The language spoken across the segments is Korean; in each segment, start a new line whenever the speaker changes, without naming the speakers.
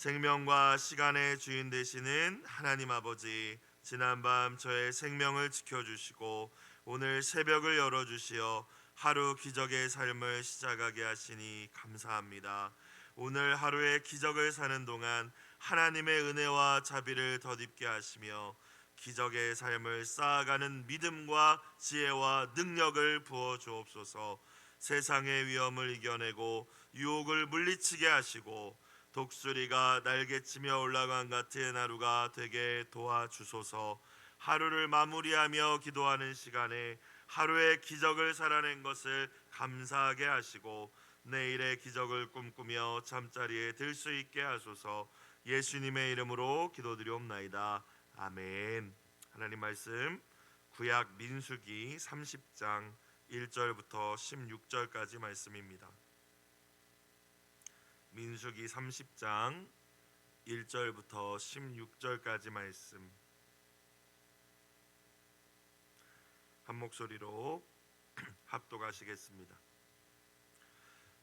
생명과 시간의 주인 되시는 하나님 아버지, 지난밤 저의 생명을 지켜주시고 오늘 새벽을 열어주시어 하루 기적의 삶을 시작하게 하시니 감사합니다. 오늘 하루의 기적을 사는 동안 하나님의 은혜와 자비를 덧입게 하시며 기적의 삶을 쌓아가는 믿음과 지혜와 능력을 부어 주옵소서. 세상의 위험을 이겨내고 유혹을 물리치게 하시고 독수리가 날개치며 올라간 같은 하루가 되게 도와주소서. 하루를 마무리하며 기도하는 시간에 하루의 기적을 살아낸 것을 감사하게 하시고 내일의 기적을 꿈꾸며 잠자리에 들 수 있게 하소서. 예수님의 이름으로 기도드리옵나이다. 아멘. 하나님 말씀 구약 민수기 30장 1절부터 16절까지 말씀입니다. 민수기 30장 1절부터 16절까지 말씀 한 목소리로 합독하시겠습니다.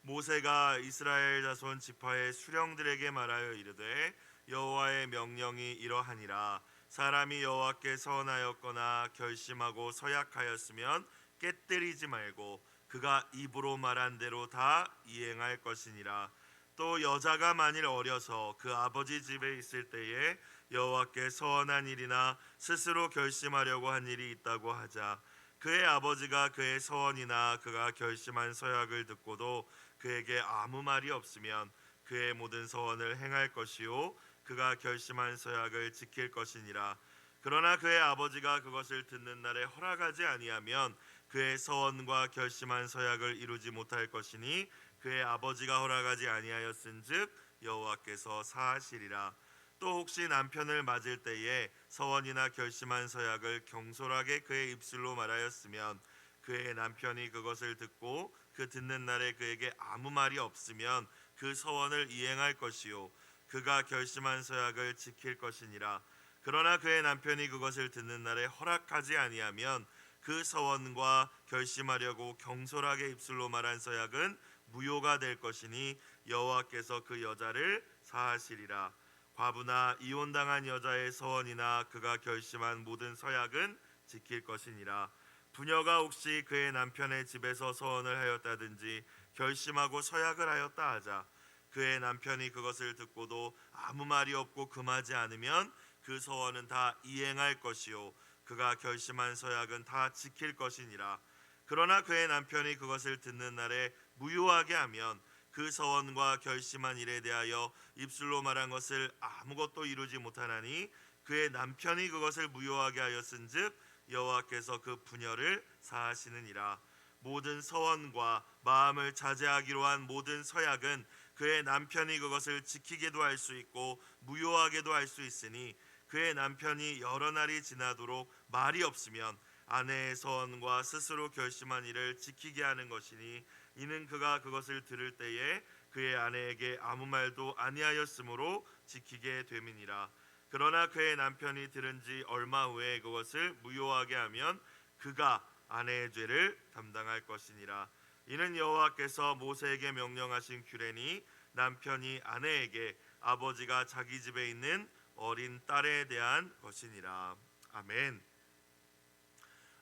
모세가 이스라엘 자손 지파의 수령들에게 말하여 이르되 여호와의 명령이 이러하니라. 사람이 여호와께 서원하였거나 결심하고 서약하였으면 깨뜨리지 말고 그가 입으로 말한 대로 다 이행할 것이니라. 또 여자가 만일 어려서 그 아버지 집에 있을 때에 여호와께 서원한 일이나 스스로 결심하려고 한 일이 있다고 하자 그의 아버지가 그의 서원이나 그가 결심한 서약을 듣고도 그에게 아무 말이 없으면 그의 모든 서원을 행할 것이요 그가 결심한 서약을 지킬 것이니라. 그러나 그의 아버지가 그것을 듣는 날에 허락하지 아니하면 그의 서원과 결심한 서약을 이루지 못할 것이니 그의 아버지가 허락하지 아니하였은즉 여호와께서 사하시리라. 또 혹시 남편을 맞을 때에 서원이나 결심한 서약을 경솔하게 그의 입술로 말하였으면 그의 남편이 그것을 듣고 그 듣는 날에 그에게 아무 말이 없으면 그 서원을 이행할 것이요 그가 결심한 서약을 지킬 것이니라. 그러나 그의 남편이 그것을 듣는 날에 허락하지 아니하면 그 서원과 결심하려고 경솔하게 입술로 말한 서약은 무효가 될 것이니 여호와께서 그 여자를 사하시리라. 과부나 이혼당한 여자의 서원이나 그가 결심한 모든 서약은 지킬 것이니라. 부녀가 혹시 그의 남편의 집에서 서원을 하였다든지 결심하고 서약을 하였다 하자 그의 남편이 그것을 듣고도 아무 말이 없고 금하지 않으면 그 서원은 다 이행할 것이요 그가 결심한 서약은 다 지킬 것이니라. 그러나 그의 남편이 그것을 듣는 날에 무효하게 하면 그 서원과 결심한 일에 대하여 입술로 말한 것을 아무것도 이루지 못하나니 그의 남편이 그것을 무효하게 하였은즉 여호와께서 그 부녀를 사하시느니라. 모든 서원과 마음을 자제하기로 한 모든 서약은 그의 남편이 그것을 지키게도 할 수 있고 무효하게도 할 수 있으니 그의 남편이 여러 날이 지나도록 말이 없으면 아내의 서원과 스스로 결심한 일을 지키게 하는 것이니 이는 그가 그것을 들을 때에 그의 아내에게 아무 말도 아니하였으므로 지키게 됨이니라. 그러나 그의 남편이 들은 지 얼마 후에 그것을 무효하게 하면 그가 아내의 죄를 담당할 것이니라. 이는 여호와께서 모세에게 명령하신 규례니 남편이 아내에게 아버지가 자기 집에 있는 어린 딸에 대한 것이니라. 아멘.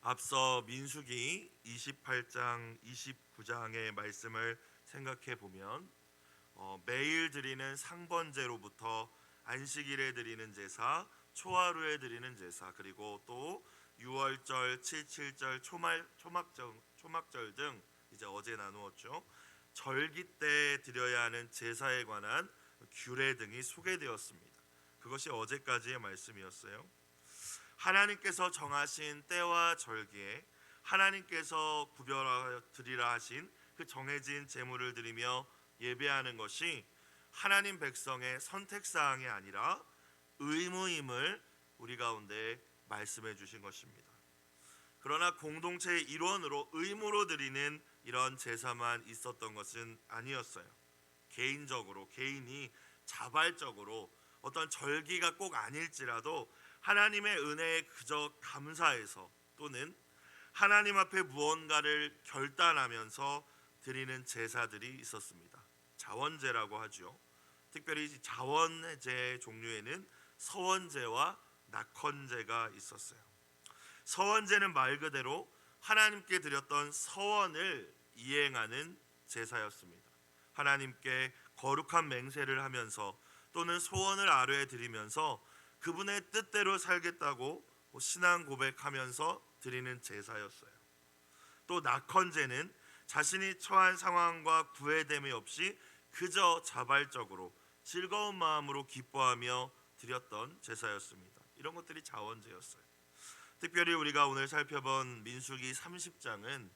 앞서 민수기 28장 29장의 말씀을 생각해 보면 매일 드리는 상번제로부터 안식일에 드리는 제사, 초하루에 드리는 제사, 그리고 또 유월절, 칠칠절, 초막절 등 이제 어제 나누었죠. 절기 때 드려야 하는 제사에 관한 규례 등이 소개되었습니다. 그것이 어제까지의 말씀이었어요. 하나님께서 정하신 때와 절기에 하나님께서 구별하여 드리라 하신 그 정해진 제물을 드리며 예배하는 것이 하나님 백성의 선택사항이 아니라 의무임을 우리 가운데 말씀해 주신 것입니다. 그러나 공동체의 일원으로 의무로 드리는 이런 제사만 있었던 것은 아니었어요. 개인적으로 개인이 자발적으로 어떤 절기가 꼭 아닐지라도 하나님의 은혜에 그저 감사해서 또는 하나님 앞에 무언가를 결단하면서 드리는 제사들이 있었습니다. 자원제라고 하죠. 특별히 자원제 종류에는 서원제와 낙헌제가 있었어요. 서원제는 말 그대로 하나님께 드렸던 서원을 이행하는 제사였습니다. 하나님께 거룩한 맹세를 하면서 또는 소원을 아뢰 드리면서 그분의 뜻대로 살겠다고 신앙 고백하면서 드리는 제사였어요. 또 낙헌제는 자신이 처한 상황과 구애됨이 없이 그저 자발적으로 즐거운 마음으로 기뻐하며 드렸던 제사였습니다. 이런 것들이 자원제였어요. 특별히 우리가 오늘 살펴본 민수기 30장은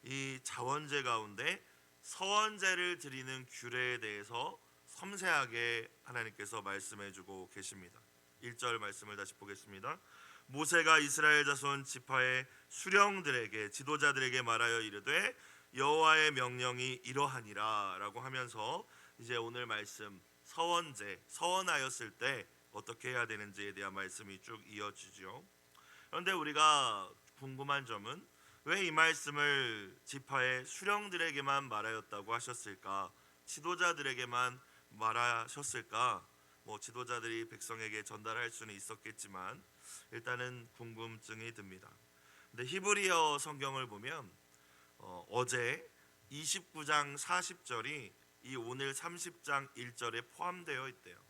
이 자원제 가운데 서원제를 드리는 규례에 대해서 섬세하게 하나님께서 말씀해 주고 계십니다. 1절 말씀을 다시 보겠습니다. 모세가 이스라엘 자손 지파의 수령들에게 지도자들에게 말하여 이르되 여호와의 명령이 이러하니라 라고 하면서 이제 오늘 말씀 서원제, 서원하였을 때 어떻게 해야 되는지에 대한 말씀이 쭉 이어지죠. 그런데 우리가 궁금한 점은 왜 이 말씀을 지파의 수령들에게만 말하였다고 하셨을까? 지도자들에게만 말하셨을까? 지도자들이 백성에게 전달할 수는 있었겠지만 일단은 궁금증이 듭니다. 근데 히브리어 성경을 보면 어제 29장 40절이 이 오늘 30장 1절에 포함되어 있대요.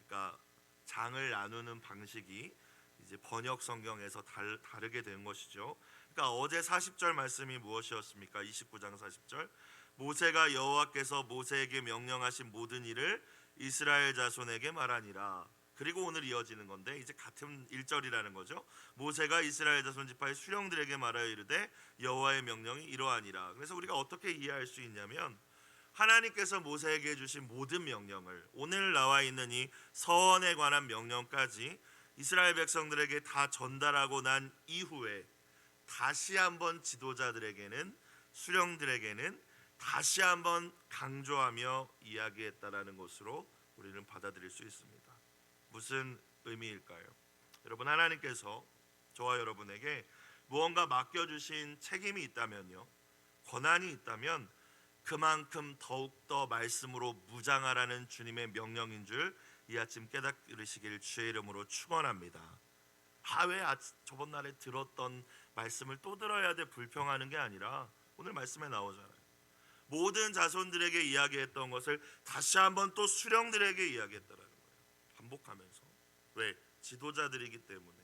그러니까 장을 나누는 방식이 이제 번역 성경에서 다르게 된 것이죠. 그러니까 어제 40절 말씀이 무엇이었습니까? 29장 40절 모세가 여호와께서 모세에게 명령하신 모든 일을 이스라엘 자손에게 말하니라. 그리고 오늘 이어지는 건데 이제 같은 1절이라는 거죠. 모세가 이스라엘 자손 지파의 수령들에게 말하여 이르되 여호와의 명령이 이러하니라. 그래서 우리가 어떻게 이해할 수 있냐면 하나님께서 모세에게 주신 모든 명령을 오늘 나와 있는 이 서원에 관한 명령까지 이스라엘 백성들에게 다 전달하고 난 이후에 다시 한번 지도자들에게는 수령들에게는 다시 한번 강조하며 이야기했다라는 것으로 우리는 받아들일 수 있습니다. 무슨 의미일까요? 여러분, 하나님께서 저와 여러분에게 무언가 맡겨주신 책임이 있다면요, 권한이 있다면 그만큼 더욱더 말씀으로 무장하라는 주님의 명령인 줄 이 아침 깨달으시길 주의 이름으로 축원합니다. 왜 저번 날에 들었던 말씀을 또 들어야 돼 불평하는 게 아니라 오늘 말씀에 나오잖아요. 모든 자손들에게 이야기했던 것을 다시 한번 또 수령들에게 이야기했다라는 거예요. 반복하면서. 왜? 지도자들이기 때문에.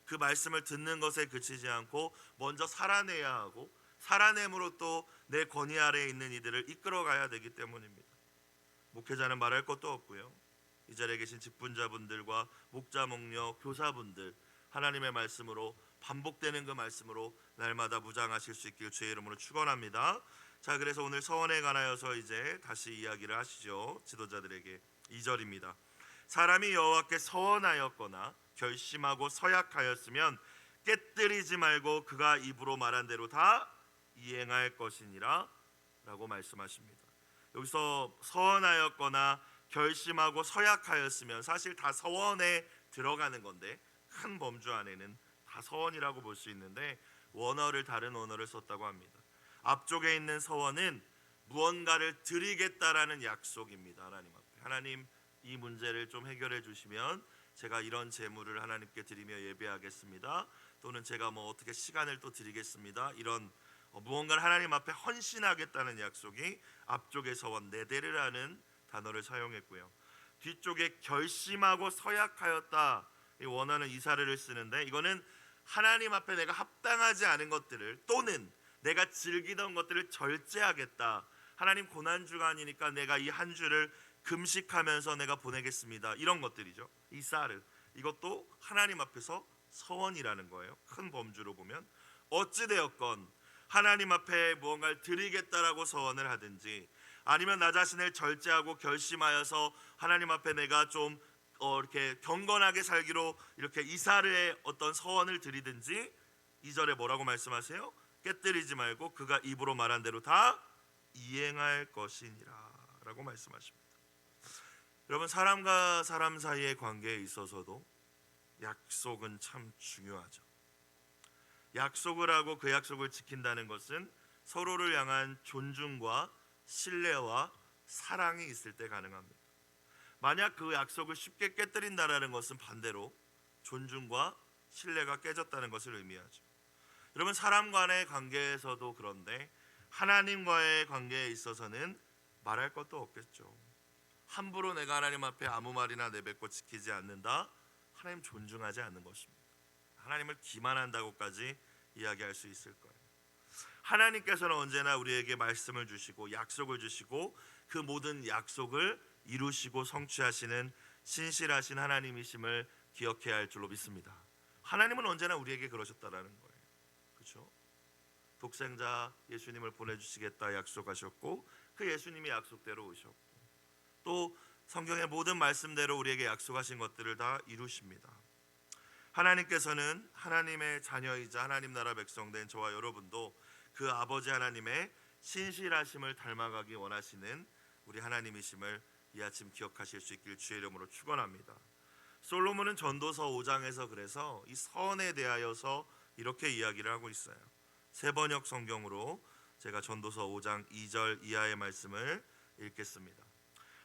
그 말씀을 듣는 것에 그치지 않고 먼저 살아내야 하고 살아냄으로 또 내 권위 아래에 있는 이들을 이끌어가야 되기 때문입니다. 목회자는 말할 것도 없고요. 이 자리에 계신 직분자분들과 목자, 목녀, 교사분들 하나님의 말씀으로 반복되는 그 말씀으로 날마다 무장하실 수 있길 주의 이름으로 축원합니다. 자, 그래서 오늘 서원에 관하여서 이제 다시 이야기를 하시죠. 지도자들에게 2절입니다. 사람이 여호와께 서원하였거나 결심하고 서약하였으면 깨뜨리지 말고 그가 입으로 말한 대로 다 이행할 것이니라 라고 말씀하십니다. 여기서 서원하였거나 결심하고 서약하였으면 사실 다 서원에 들어가는 건데 큰 범주 안에는 다 서원이라고 볼 수 있는데 원어를 다른 언어를 썼다고 합니다. 앞쪽에 있는 서원은 무언가를 드리겠다라는 약속입니다. 하나님 앞에. 하나님, 이 문제를 좀 해결해 주시면 제가 이런 제물을 하나님께 드리며 예배하겠습니다. 또는 제가 어떻게 시간을 또 드리겠습니다. 이런 무언가를 하나님 앞에 헌신하겠다는 약속이 앞쪽에 서원 네데르라는 단어를 사용했고요. 뒤쪽에 결심하고 서약하였다, 이 원어는 이사르를 쓰는데 이거는 하나님 앞에 내가 합당하지 않은 것들을 또는 내가 즐기던 것들을 절제하겠다. 하나님 고난주간이니까 내가 이 한 주를 금식하면서 내가 보내겠습니다. 이런 것들이죠. 이사르, 이것도 하나님 앞에서 서원이라는 거예요. 큰 범주로 보면 어찌되었건 하나님 앞에 무언가를 드리겠다라고 서원을 하든지 아니면 나 자신을 절제하고 결심하여서 하나님 앞에 내가 좀 이렇게 경건하게 살기로 이렇게 이사르의 어떤 서원을 드리든지 2절에 뭐라고 말씀하세요? 깨뜨리지 말고 그가 입으로 말한 대로 다 이행할 것이니라 라고 말씀하십니다. 여러분, 사람과 사람 사이의 관계에 있어서도 약속은 참 중요하죠. 약속을 하고 그 약속을 지킨다는 것은 서로를 향한 존중과 신뢰와 사랑이 있을 때 가능합니다. 만약 그 약속을 쉽게 깨뜨린다라는 것은 반대로 존중과 신뢰가 깨졌다는 것을 의미하죠. 여러분, 사람 간의 관계에서도 그런데 하나님과의 관계에 있어서는 말할 것도 없겠죠. 함부로 내가 하나님 앞에 아무 말이나 내뱉고 지키지 않는다, 하나님 존중하지 않는 것입니다. 하나님을 기만한다고까지 이야기할 수 있을 거예요. 하나님께서는 언제나 우리에게 말씀을 주시고 약속을 주시고 그 모든 약속을 이루시고 성취하시는 신실하신 하나님이심을 기억해야 할 줄로 믿습니다. 하나님은 언제나 우리에게 그러셨다라는 거예요. 그렇죠? 독생자 예수님을 보내주시겠다 약속하셨고 그 예수님이 약속대로 오셨고 또 성경의 모든 말씀대로 우리에게 약속하신 것들을 다 이루십니다. 하나님께서는 하나님의 자녀이자 하나님 나라 백성된 저와 여러분도 그 아버지 하나님의 신실하심을 닮아가기 원하시는 우리 하나님이심을 이 아침 기억하실 수 있길 주의 이름으로 축원합니다. 솔로몬은 전도서 5장에서 그래서 이 선에 대하여서 이렇게 이야기를 하고 있어요. 세번역 성경으로 제가 전도서 5장 2절 이하의 말씀을 읽겠습니다.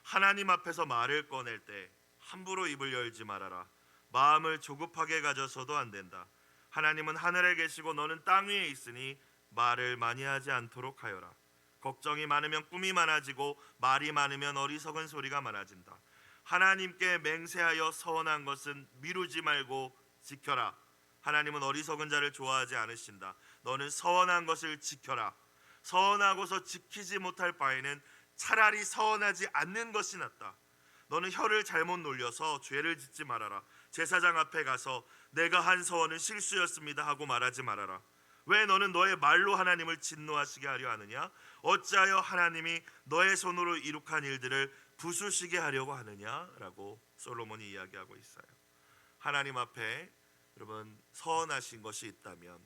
하나님 앞에서 말을 꺼낼 때 함부로 입을 열지 말아라. 마음을 조급하게 가져서도 안 된다. 하나님은 하늘에 계시고 너는 땅 위에 있으니 말을 많이 하지 않도록 하여라. 걱정이 많으면 꿈이 많아지고 말이 많으면 어리석은 소리가 많아진다. 하나님께 맹세하여 서원한 것은 미루지 말고 지켜라. 하나님은 어리석은 자를 좋아하지 않으신다. 너는 서원한 것을 지켜라. 서원하고서 지키지 못할 바에는 차라리 서원하지 않는 것이 낫다. 너는 혀를 잘못 놀려서 죄를 짓지 말아라. 제사장 앞에 가서 내가 한 서원은 실수였습니다 하고 말하지 말아라. 왜 너는 너의 말로 하나님을 진노하시게 하려 하느냐? 어찌하여 하나님이 너의 손으로 이룩한 일들을 부수시게 하려고 하느냐라고 솔로몬이 이야기하고 있어요. 하나님 앞에 여러분 서원하신 것이 있다면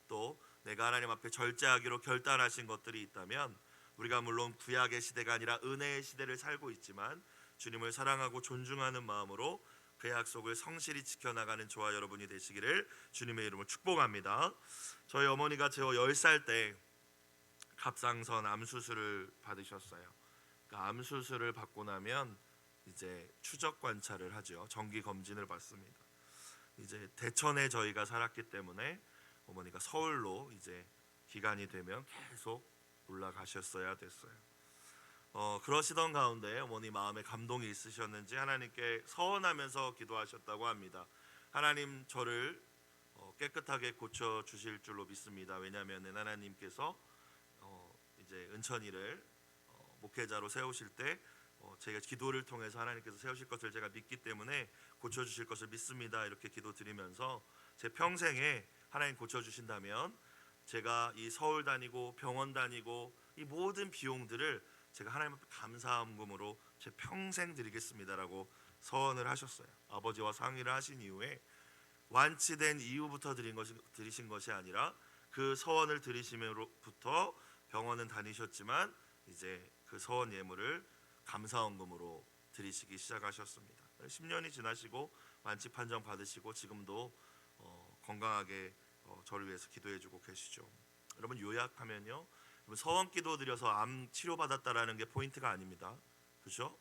또 내가 하나님 앞에 절제하기로 결단하신 것들이 있다면 우리가 물론 구약의 시대가 아니라 은혜의 시대를 살고 있지만 주님을 사랑하고 존중하는 마음으로 그 약속을 성실히 지켜나가는 저와 여러분이 되시기를 주님의 이름으로 축복합니다. 저희 어머니가 저 10살 때 갑상선 암 수술을 받으셨어요. 그 암 수술을 받고 나면 이제 추적 관찰을 하죠. 정기 검진을 받습니다. 이제 대천에 저희가 살았기 때문에 어머니가 서울로 이제 기간이 되면 계속 올라가셨어야 됐어요. 그러시던 가운데 어머니 마음에 감동이 있으셨는지 하나님께 서원하면서 기도하셨다고 합니다. 하나님 저를 깨끗하게 고쳐 주실 줄로 믿습니다. 왜냐하면 하나님께서 이제 은천이를 목회자로 세우실 때 제가 기도를 통해서 하나님께서 세우실 것을 제가 믿기 때문에 고쳐 주실 것을 믿습니다. 이렇게 기도드리면서 제 평생에 하나님 고쳐 주신다면 제가 이 서울 다니고 병원 다니고 이 모든 비용들을 제가 하나님 앞에 감사함금으로 제 평생 드리겠습니다라고 서원을 하셨어요. 아버지와 상의를 하신 이후에 완치된 이후부터 드리신 것이 아니라 그 서원을 드리심으로부터 병원은 다니셨지만 이제 그 서원 예물을 감사원금으로 드리시기 시작하셨습니다. 10년이 지나시고 완치 판정 받으시고 지금도 건강하게 저를 위해서 기도해주고 계시죠. 여러분 요약하면요, 서원 기도 드려서 암 치료 받았다라는 게 포인트가 아닙니다. 그렇죠?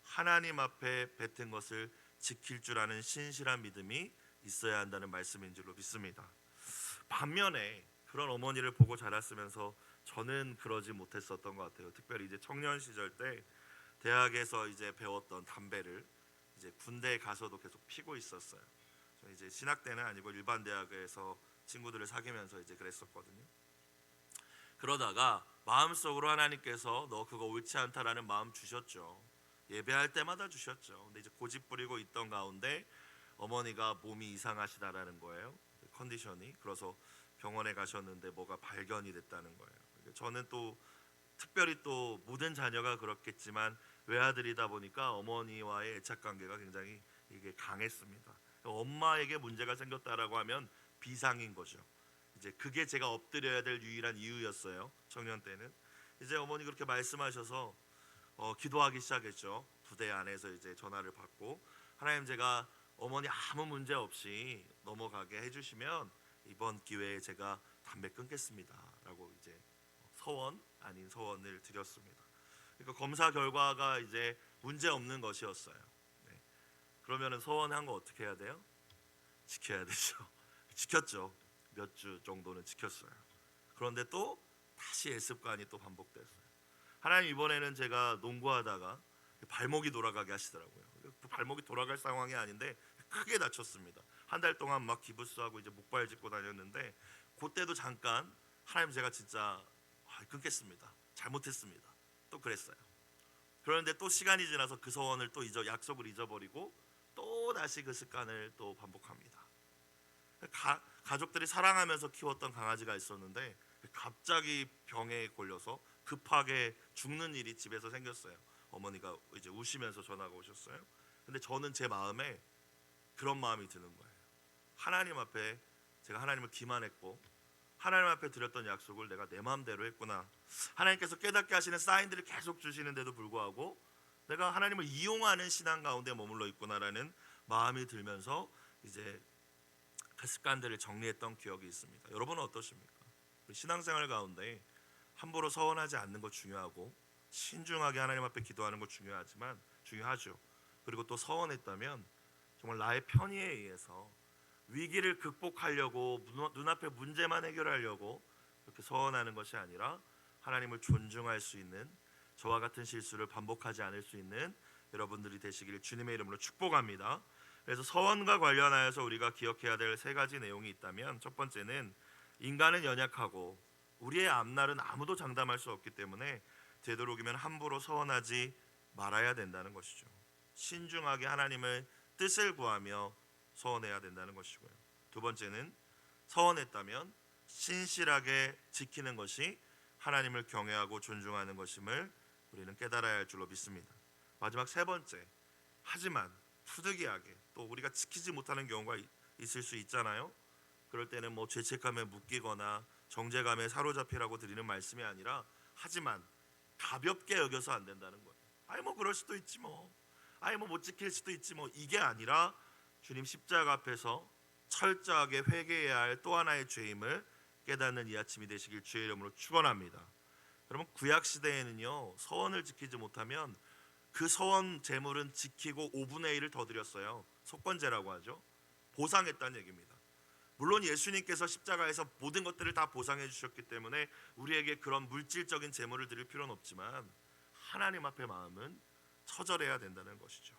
하나님 앞에 뱉은 것을 지킬 줄 아는 신실한 믿음이 있어야 한다는 말씀인 줄로 믿습니다. 반면에 그런 어머니를 보고 자랐으면서 저는 그러지 못했었던 것 같아요. 특별히 이제 청년 시절 때 대학에서 이제 배웠던 담배를 이제 군대에 가서도 계속 피고 있었어요. 저 이제 신학 때는 아니고 일반 대학에서 친구들을 사귀면서 이제 그랬었거든요. 그러다가 마음속으로 하나님께서 너 그거 옳지 않다라는 마음 주셨죠. 예배할 때마다 주셨죠. 근데 이제 고집 부리고 있던 가운데 어머니가 몸이 이상하시다라는 거예요. 컨디션이. 그래서 병원에 가셨는데 뭐가 발견이 됐다는 거예요. 저는 또 특별히 또 모든 자녀가 그렇겠지만 외아들이다 보니까 어머니와의 애착 관계가 굉장히 이게 강했습니다. 엄마에게 문제가 생겼다라고 하면 비상인 거죠. 이제 그게 제가 엎드려야 될 유일한 이유였어요. 청년 때는. 이제 어머니 그렇게 말씀하셔서 기도하기 시작했죠. 부대 안에서 이제 전화를 받고 하나님 제가 어머니 아무 문제 없이 넘어가게 해주시면 이번 기회에 제가 담배 끊겠습니다라고 이제 서원 아닌 서원을 드렸습니다. 그러니까 검사 결과가 이제 문제 없는 것이었어요. 네. 그러면은 서원한 거 어떻게 해야 돼요? 지켜야 되죠. 지켰죠. 몇 주 정도는 지켰어요. 그런데 또 다시 예습관이 또 반복됐어요. 하나님 이번에는 제가 농구하다가 발목이 돌아가게 하시더라고요. 그 발목이 돌아갈 상황이 아닌데 크게 다쳤습니다. 한 달 동안 막 기부스하고 이제 목발 짚고 다녔는데 그때도 잠깐 하나님 제가 진짜 끊겠습니다. 잘못했습니다. 또 그랬어요. 그런데 또 시간이 지나서 그 소원을 또 약속을 잊어버리고 또 다시 그 습관을 또 반복합니다. 가족들이 사랑하면서 키웠던 강아지가 있었는데 갑자기 병에 걸려서 급하게 죽는 일이 집에서 생겼어요. 어머니가 이제 우시면서 전화가 오셨어요. 근데 저는 제 마음에 그런 마음이 드는 거예요. 하나님 앞에 제가 하나님을 기만했고 하나님 앞에 드렸던 약속을 내가 내 마음대로 했구나. 하나님께서 깨닫게 하시는 사인들을 계속 주시는데도 불구하고 내가 하나님을 이용하는 신앙 가운데 머물러 있구나라는 마음이 들면서 이제 그 습관들을 정리했던 기억이 있습니다. 여러분은 어떠십니까? 신앙생활 가운데 함부로 서원하지 않는 것 중요하고 신중하게 하나님 앞에 기도하는 것 중요하죠. 그리고 또 서원했다면 정말 나의 편의에 의해서 위기를 극복하려고 눈앞에 문제만 해결하려고 그렇게 서원하는 것이 아니라 하나님을 존중할 수 있는, 저와 같은 실수를 반복하지 않을 수 있는 여러분들이 되시기를 주님의 이름으로 축복합니다. 그래서 서원과 관련하여서 우리가 기억해야 될 세 가지 내용이 있다면, 첫 번째는 인간은 연약하고 우리의 앞날은 아무도 장담할 수 없기 때문에 되도록이면 함부로 서원하지 말아야 된다는 것이죠. 신중하게 하나님의 뜻을 구하며 서원해야 된다는 것이고요. 두 번째는 서원했다면 신실하게 지키는 것이 하나님을 경외하고 존중하는 것임을 우리는 깨달아야 할 줄로 믿습니다. 마지막 세 번째, 하지만 부득이하게 또 우리가 지키지 못하는 경우가 있을 수 있잖아요. 그럴 때는 뭐 죄책감에 묶이거나 정죄감에 사로잡히라고 드리는 말씀이 아니라, 하지만 가볍게 여겨서 안 된다는 거예요. 아니 뭐 그럴 수도 있지 뭐, 아니 뭐 못 지킬 수도 있지 뭐, 이게 아니라 주님 십자가 앞에서 철저하게 회개해야 할 또 하나의 죄임을 깨닫는 이 아침이 되시길 주의 이름으로 축원합니다. 여러분, 구약 시대에는요, 서원을 지키지 못하면 그 서원 제물은 지키고 5분의 1을 더 드렸어요. 속건제라고 하죠. 보상했다는 얘기입니다. 물론 예수님께서 십자가에서 모든 것들을 다 보상해 주셨기 때문에 우리에게 그런 물질적인 제물을 드릴 필요는 없지만 하나님 앞에 마음은 처절해야 된다는 것이죠.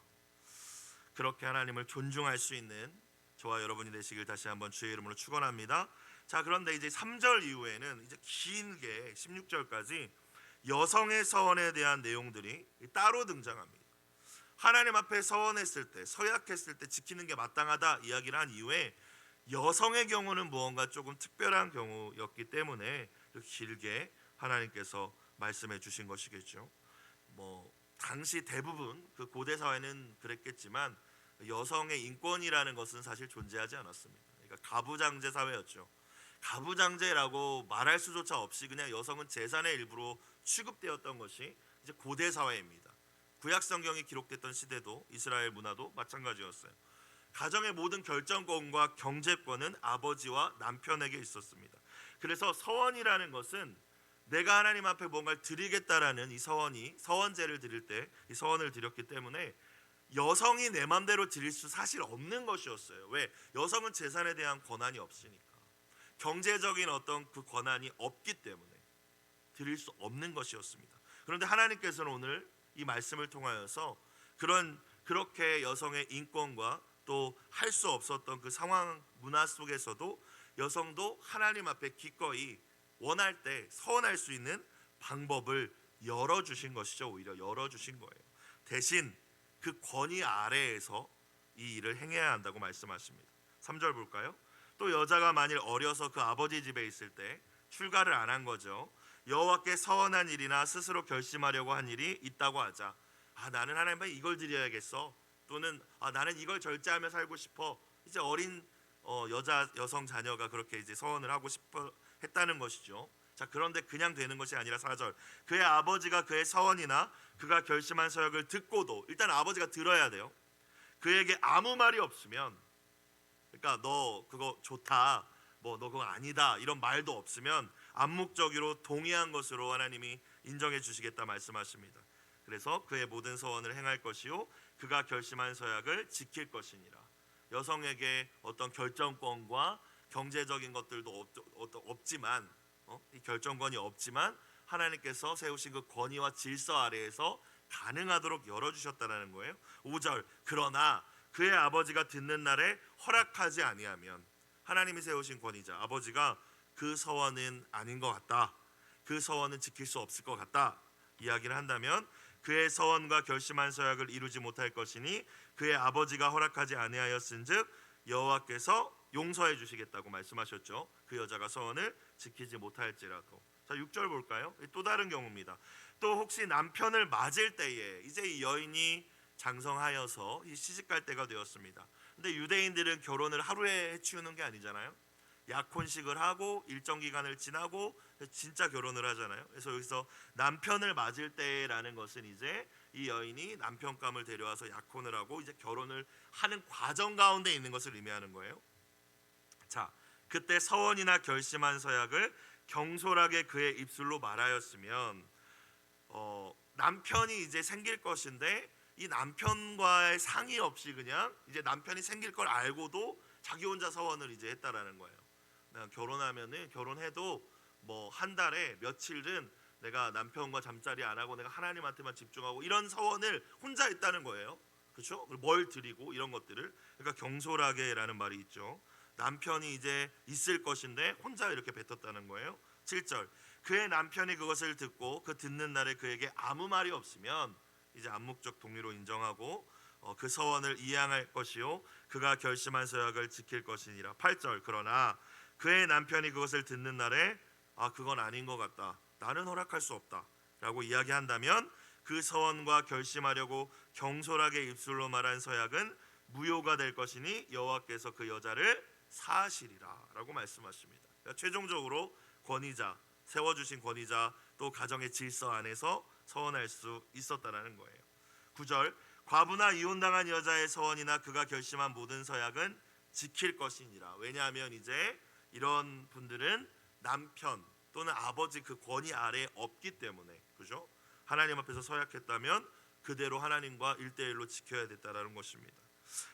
그렇게 하나님을 존중할 수 있는 저와 여러분이 되시길 다시 한번 주의 이름으로 축원합니다. 자, 그런데 이제 3절 이후에는 이제 길게 16절까지 여성의 서원에 대한 내용들이 따로 등장합니다. 하나님 앞에 서원했을 때, 서약했을 때 지키는 게 마땅하다 이야기를 한 이후에 여성의 경우는 무언가 조금 특별한 경우였기 때문에 길게 하나님께서 말씀해 주신 것이겠죠. 뭐 당시 대부분 그 고대 사회는 그랬겠지만 여성의 인권이라는 것은 사실 존재하지 않았습니다. 그러니까 가부장제 사회였죠. 가부장제라고 말할 수조차 없이 그냥 여성은 재산의 일부로 취급되었던 것이 이제 고대 사회입니다. 구약 성경이 기록됐던 시대도 이스라엘 문화도 마찬가지였어요. 가정의 모든 결정권과 경제권은 아버지와 남편에게 있었습니다. 그래서 서원이라는 것은 내가 하나님 앞에 뭔가를 드리겠다라는 이 서원제를 드릴 때 이 서원을 드렸기 때문에 여성이 내 맘대로 드릴 수 사실 없는 것이었어요. 왜? 여성은 재산에 대한 권한이 없으니까, 경제적인 어떤 그 권한이 없기 때문에 드릴 수 없는 것이었습니다. 그런데 하나님께서는 오늘 이 말씀을 통하여서 그렇게 여성의 인권과 또 할 수 없었던 그 상황 문화 속에서도 여성도 하나님 앞에 기꺼이 원할 때 서원할 수 있는 방법을 열어주신 것이죠. 오히려 열어주신 거예요. 대신 그 권위 아래에서 이 일을 행해야 한다고 말씀하십니다. 3절 볼까요? 또 여자가 만일 어려서 그 아버지 집에 있을 때 출가를 안 한 거죠. 여호와께 서원한 일이나 스스로 결심하려고 한 일이 있다고 하자. 나는 하나님 앞에 이걸 드려야겠어. 또는 나는 이걸 절제하며 살고 싶어. 이제 어린 여성 자녀가 그렇게 이제 서원을 하고 싶어 했다는 것이죠. 자, 그런데 그냥 되는 것이 아니라 4절, 그의 아버지가 그의 서원이나 그가 결심한 서약을 듣고도, 일단 아버지가 들어야 돼요. 그에게 아무 말이 없으면, 그러니까 너 그거 좋다, 뭐 너 그거 아니다 이런 말도 없으면 암묵적으로 동의한 것으로 하나님이 인정해 주시겠다 말씀하십니다. 그래서 그의 모든 서원을 행할 것이요 그가 결심한 서약을 지킬 것이니라. 여성에게 어떤 결정권과 경제적인 것들도 없지만 이 결정권이 없지만 하나님께서 세우신 그 권위와 질서 아래에서 가능하도록 열어주셨다는 거예요. 5절 그러나 그의 아버지가 듣는 날에 허락하지 아니하면, 하나님이 세우신 권위자 아버지가 그 서원은 아닌 것 같다, 그 서원은 지킬 수 없을 것 같다 이야기를 한다면, 그의 서원과 결심한 서약을 이루지 못할 것이니 그의 아버지가 허락하지 아니하였은즉 여호와께서 용서해 주시겠다고 말씀하셨죠. 그 여자가 서원을 지키지 못할지라도. 자, 6절 볼까요? 또 다른 경우입니다. 또 혹시 남편을 맞을 때에 이제 이 여인이 장성하여서 시집갈 때가 되었습니다. 근데 유대인들은 결혼을 하루에 해치우는 게 아니잖아요. 약혼식을 하고 일정 기간을 지나고 진짜 결혼을 하잖아요. 그래서 여기서 남편을 맞을 때라는 것은 이제 이 여인이 남편감을 데려와서 약혼을 하고 이제 결혼을 하는 과정 가운데 있는 것을 의미하는 거예요. 자, 그때 서원이나 결심한 서약을 경솔하게 그의 입술로 말하였으면 남편이 이제 생길 것인데 이 남편과의 상의 없이 그냥 이제 남편이 생길 걸 알고도 자기 혼자 서원을 이제 했다라는 거예요. 내가 결혼해도 뭐 한 달에 며칠은 내가 남편과 잠자리 안 하고 내가 하나님한테만 집중하고 이런 서원을 혼자 했다는 거예요. 그렇죠? 뭘 드리고 이런 것들을, 그러니까 경솔하게라는 말이 있죠. 남편이 이제 있을 것인데 혼자 이렇게 뱉었다는 거예요. 7절 그의 남편이 그것을 듣고 그 듣는 날에 그에게 아무 말이 없으면 이제 암묵적 동의로 인정하고 그 서원을 이행할 것이요 그가 결심한 서약을 지킬 것이니라. 8절 그러나 그의 남편이 그것을 듣는 날에 그건 아닌 것 같다, 나는 허락할 수 없다 라고 이야기한다면 그 서원과 결심하려고 경솔하게 입술로 말한 서약은 무효가 될 것이니 여호와께서 그 여자를 사하시리라 라고 말씀하십니다. 그러니까 최종적으로 권위자, 세워주신 권위자 또 가정의 질서 안에서 서원할 수 있었다라는 거예요. 9절 과부나 이혼당한 여자의 서원이나 그가 결심한 모든 서약은 지킬 것이니라. 왜냐하면 이제 이런 분들은 남편 또는 아버지 그 권위 아래에 없기 때문에, 그죠? 하나님 앞에서 서약했다면 그대로 하나님과 1대1로 지켜야 됐다라는 것입니다.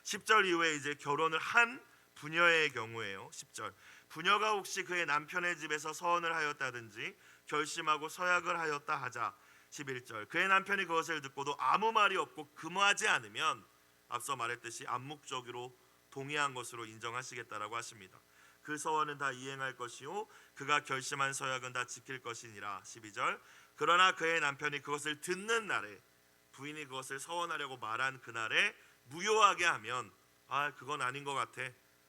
10절 이후에 이제 결혼을 한 부녀의 경우에요. 10절 부녀가 혹시 그의 남편의 집에서 서원을 하였다든지 결심하고 서약을 하였다 하자. 11절 그의 남편이 그것을 듣고도 아무 말이 없고 금하지 않으면 앞서 말했듯이 암묵적으로 동의한 것으로 인정하시겠다라고 하십니다. 그 서원은 다 이행할 것이요 그가 결심한 서약은 다 지킬 것이니라. 12절 그러나 그의 남편이 그것을 듣는 날에, 부인이 그것을 서원하려고 말한 그날에 무효하게 하면 그건 아닌 것 같아,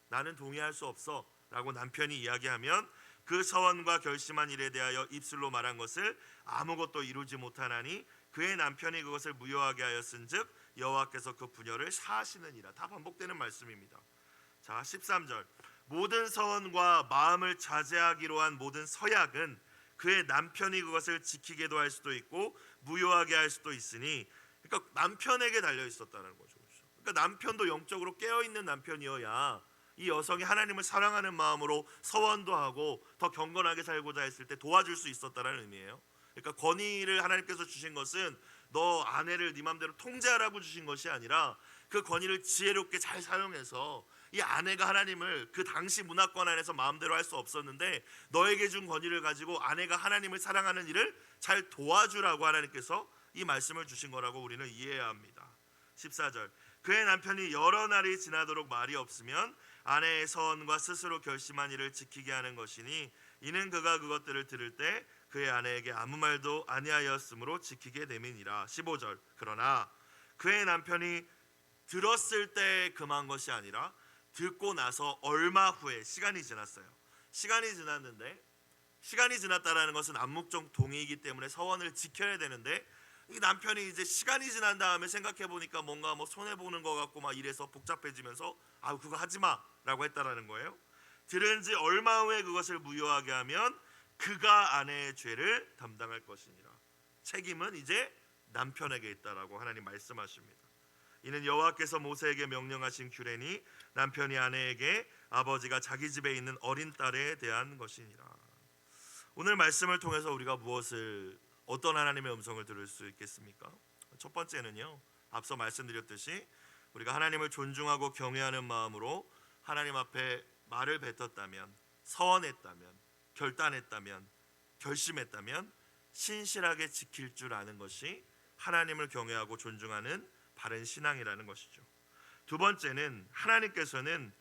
나는 동의할 수 없어 라고 남편이 이야기하면 그 서원과 결심한 일에 대하여 입술로 말한 것을 아무것도 이루지 못하나니 그의 남편이 그것을 무효하게 하였은즉 여호와께서 그 부녀를 사하시느니라. 다 반복되는 말씀입니다. 자, 13절 모든 서원과 마음을 자제하기로 한 모든 서약은 그의 남편이 그것을 지키게도 할 수도 있고 무효하게 할 수도 있으니, 그러니까 남편에게 달려 있었다는 거죠. 그러니까 남편도 영적으로 깨어있는 남편이어야 이 여성이 하나님을 사랑하는 마음으로 서원도 하고 더 경건하게 살고자 했을 때 도와줄 수 있었다는 의미예요. 그러니까 권위를 하나님께서 주신 것은 너 아내를 네 마음대로 통제하라고 주신 것이 아니라 그 권위를 지혜롭게 잘 사용해서 이 아내가 하나님을 그 당시 문화권 안에서 마음대로 할 수 없었는데 너에게 준 권위를 가지고 아내가 하나님을 사랑하는 일을 잘 도와주라고 하나님께서 이 말씀을 주신 거라고 우리는 이해해야 합니다. 14절 그의 남편이 여러 날이 지나도록 말이 없으면 아내의 서원과 스스로 결심한 일을 지키게 하는 것이니 이는 그가 그것들을 들을 때 그의 아내에게 아무 말도 아니하였으므로 지키게 됨이니라. 15절 그러나 그의 남편이 들었을 때 금한 것이 아니라 듣고 나서 얼마 후에, 시간이 지났어요. 시간이 지났는데, 시간이 지났다라는 것은 암묵적 동의이기 때문에 서원을 지켜야 되는데 이 남편이 이제 시간이 지난 다음에 생각해 보니까 뭔가 손해 보는 것 같고 막 이래서 복잡해지면서 그거 하지 마라고 했다라는 거예요. 들은 지 얼마 후에 그것을 무효하게 하면 그가 아내의 죄를 담당할 것이니라. 책임은 이제 남편에게 있다라고 하나님 말씀하십니다. 이는 여호와께서 모세에게 명령하신 규례니 남편이 아내에게 아버지가 자기 집에 있는 어린 딸에 대한 것이니라. 오늘 말씀을 통해서 우리가 어떤 하나님의 음성을 들을 수 있겠습니까? 첫 번째는요, 앞서 말씀드렸듯이 우리가 하나님을 존중하고 경외하는 마음으로 하나님 앞에 말을 뱉었다면, 서원했다면, 결단했다면, 결심했다면 신실하게 지킬 줄 아는 것이 하나님을 경외하고 존중하는 바른 신앙이라는 것이죠. 두 번째는 하나님께서는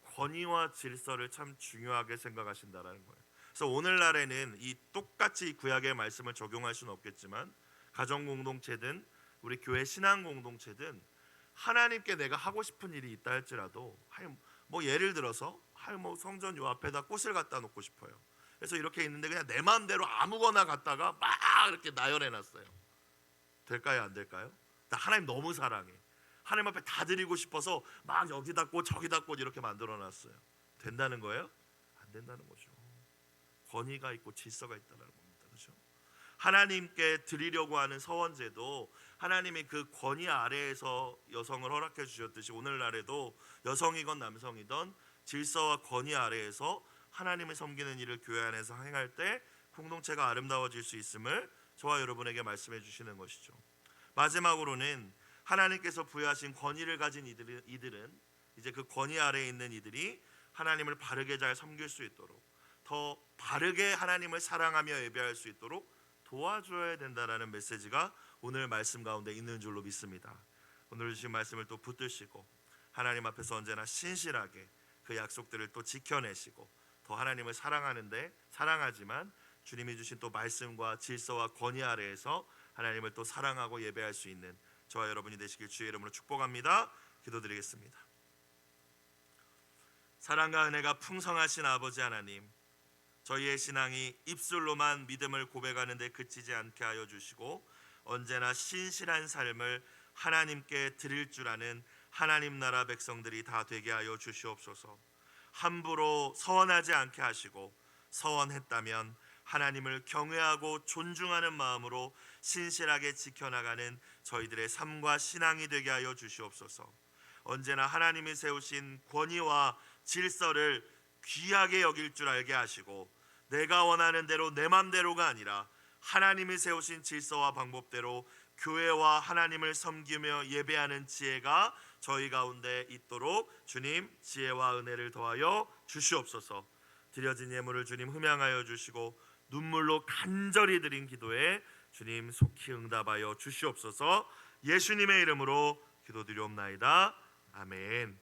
권위와 질서를 참 중요하게 생각하신다라는 거예요. 그래서 오늘날에는 이 똑같이 구약의 말씀을 적용할 수는 없겠지만 가정 공동체든 우리 교회 신앙 공동체든 하나님께 내가 하고 싶은 일이 있다 할지라도 뭐 예를 들어서 뭐 성전 요 앞에다 꽃을 갖다 놓고 싶어요. 그래서 이렇게 있는데 그냥 내 마음대로 아무거나 갖다가 막 이렇게 나열해 놨어요. 될까요, 안 될까요? 나 하나님 너무 사랑해. 하나님 앞에 다 드리고 싶어서 막 여기다 꽃 저기다 꽃 이렇게 만들어 놨어요. 된다는 거예요? 안 된다는 거죠. 권위가 있고 질서가 있다는 겁니다. 그렇죠? 하나님께 드리려고 하는 서원제도 하나님이 그 권위 아래에서 여성을 허락해 주셨듯이 오늘날에도 여성이건 남성이든 질서와 권위 아래에서 하나님을 섬기는 일을 교회 안에서 행할 때 공동체가 아름다워질 수 있음을 저와 여러분에게 말씀해 주시는 것이죠. 마지막으로는 하나님께서 부여하신 권위를 가진 이들은 이제 그 권위 아래에 있는 이들이 하나님을 바르게 잘 섬길 수 있도록, 더 바르게 하나님을 사랑하며 예배할 수 있도록 도와줘야 된다라는 메시지가 오늘 말씀 가운데 있는 줄로 믿습니다. 오늘 주신 말씀을 또 붙드시고 하나님 앞에서 언제나 신실하게 그 약속들을 또 지켜내시고 더 하나님을 사랑하지만 주님이 주신 또 말씀과 질서와 권위 아래에서 하나님을 또 사랑하고 예배할 수 있는 저와 여러분이 되시길 주의 이름으로 축복합니다. 기도드리겠습니다. 사랑과 은혜가 풍성하신 아버지 하나님, 저희의 신앙이 입술로만 믿음을 고백하는 데 그치지 않게 하여 주시고 언제나 신실한 삶을 하나님께 드릴 줄 아는 하나님 나라 백성들이 다 되게 하여 주시옵소서. 함부로 서원하지 않게 하시고 서원했다면 하나님을 경외하고 존중하는 마음으로 신실하게 지켜나가는 저희들의 삶과 신앙이 되게 하여 주시옵소서. 언제나 하나님이 세우신 권위와 질서를 귀하게 여길 줄 알게 하시고 내가 원하는 대로 내 맘대로가 아니라 하나님이 세우신 질서와 방법대로 교회와 하나님을 섬기며 예배하는 지혜가 저희 가운데 있도록 주님 지혜와 은혜를 더하여 주시옵소서. 드려진 예물을 주님 흠양하여 주시고 눈물로 간절히 드린 기도에 주님 속히 응답하여 주시옵소서. 예수님의 이름으로 기도드리옵나이다. 아멘.